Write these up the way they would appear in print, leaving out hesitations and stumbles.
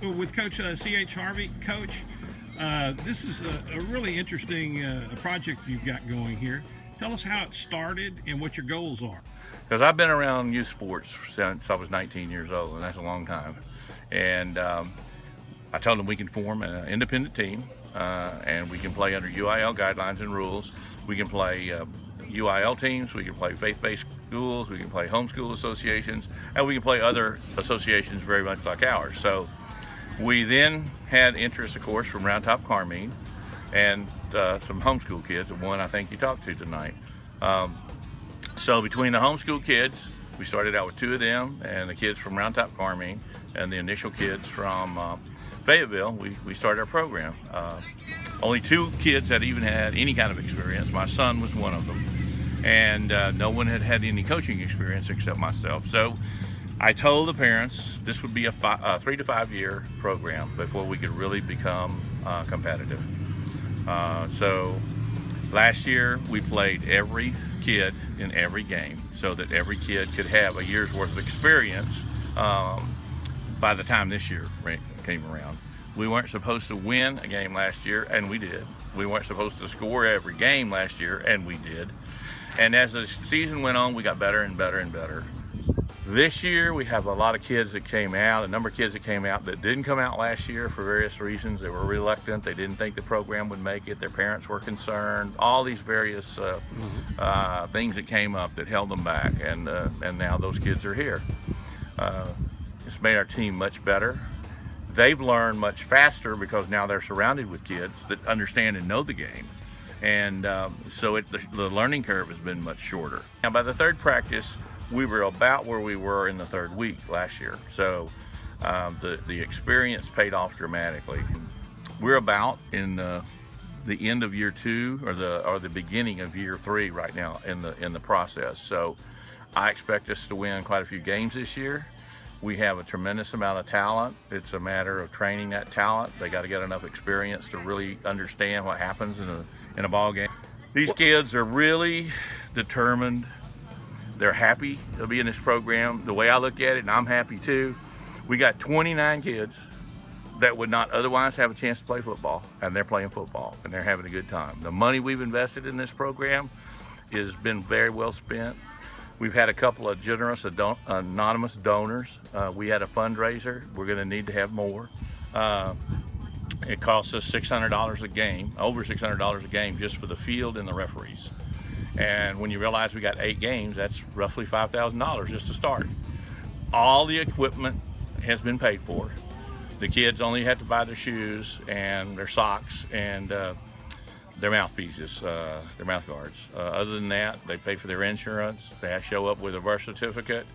with Coach H Harvey. Coach, this is a really interesting project you've got going here. Tell us how it started and what your goals are. Because I've been around youth sports since I was 19 years old, and that's a long time. And I told them we can form an independent team, and we can play under UIL guidelines and rules. We can play UIL teams, we can play faith-based schools, we can play homeschool associations, and we can play other associations very much like ours. So we then had interest, of course, from Round Top Carmine and some homeschool kids, and one I think you talked to tonight. So between the homeschool kids, we started out with 2 of them, and the kids from Round Top Carmine and the initial kids from Fayetteville, we started our program. Only 2 kids had even had any kind of experience. My son was one of them, and no one had had any coaching experience except myself. So I told the parents this would be a 3 to 5 year program before we could really become competitive. So last year we played every kid in every game so that every kid could have a year's worth of experience by the time this year came around. We weren't supposed to win a game last year, and we did. We weren't supposed to score every game last year, and we did. And as the season went on, we got better and better and better. This year, we have a lot of kids that came out, a number of kids that came out that didn't come out last year for various reasons. They were reluctant, they didn't think the program would make it, their parents were concerned, all these various things that came up that held them back, and now those kids are here. It's made our team much better. They've learned much faster because now they're surrounded with kids that understand and know the game. And so the learning curve has been much shorter. Now by the 3rd practice, we were about where we were in the 3rd week last year. So the experience paid off dramatically. We're about in the end of year 2 or the beginning of year 3 right now in the process. So I expect us to win quite a few games this year. We have a tremendous amount of talent. It's a matter of training that talent. They got to get enough experience to really understand what happens in a ball game. These kids are really determined. They're happy to be in this program. The way I look at it, and I'm happy too, we got 29 kids that would not otherwise have a chance to play football, and they're playing football, and they're having a good time. The money we've invested in this program has been very well spent. We've had a couple of generous anonymous donors. We had a fundraiser. We're going to need to have more. It costs us $600 a game, over $600 a game just for the field and the referees. And when you realize we got 8 games, that's roughly $5,000 just to start. All the equipment has been paid for. The kids only have to buy their shoes and their socks and their mouthpieces, their mouth guards. Other than that, they pay for their insurance. They have to show up with a birth certificate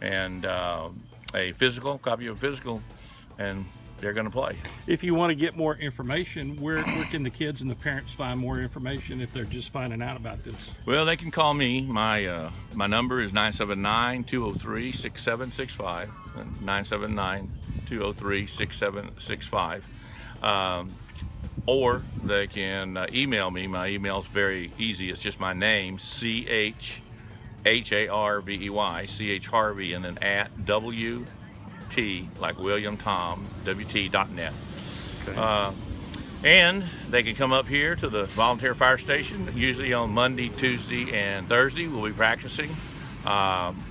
and a physical, copy of a physical, and they're going to play. If you want to get more information, where can the kids and the parents find more information if they're just finding out about this? Well, they can call me. My number is 979-203-6765, 979-203-6765. Or they can email me. My email is very easy. It's just my name, CHHARVEY, CH Harvey, and then at WT, like William Tom, WT.net. Okay. And they can come up here to the volunteer fire station. Usually on Monday, Tuesday, and Thursday we'll be practicing.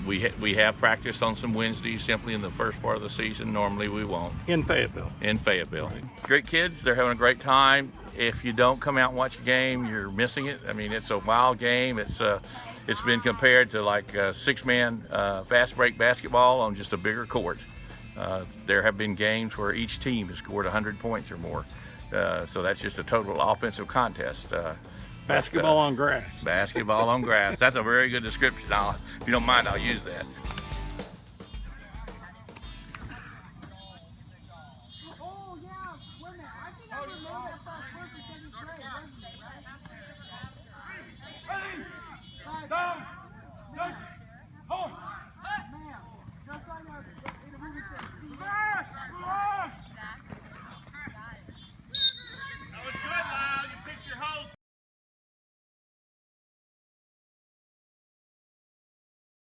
We have practiced on some Wednesdays simply in the first part of the season. Normally we won't. In Fayetteville. In Fayetteville. Right. Great kids. They're having a great time. If you don't come out and watch a game, you're missing it. I mean, it's a wild game. It's been compared to like a 6-man fast break basketball on just a bigger court. There have been games where each team has scored 100 points or more. So that's just a total offensive contest. Basketball on grass. Basketball on grass. That's a very good description. If you don't mind, I'll use that.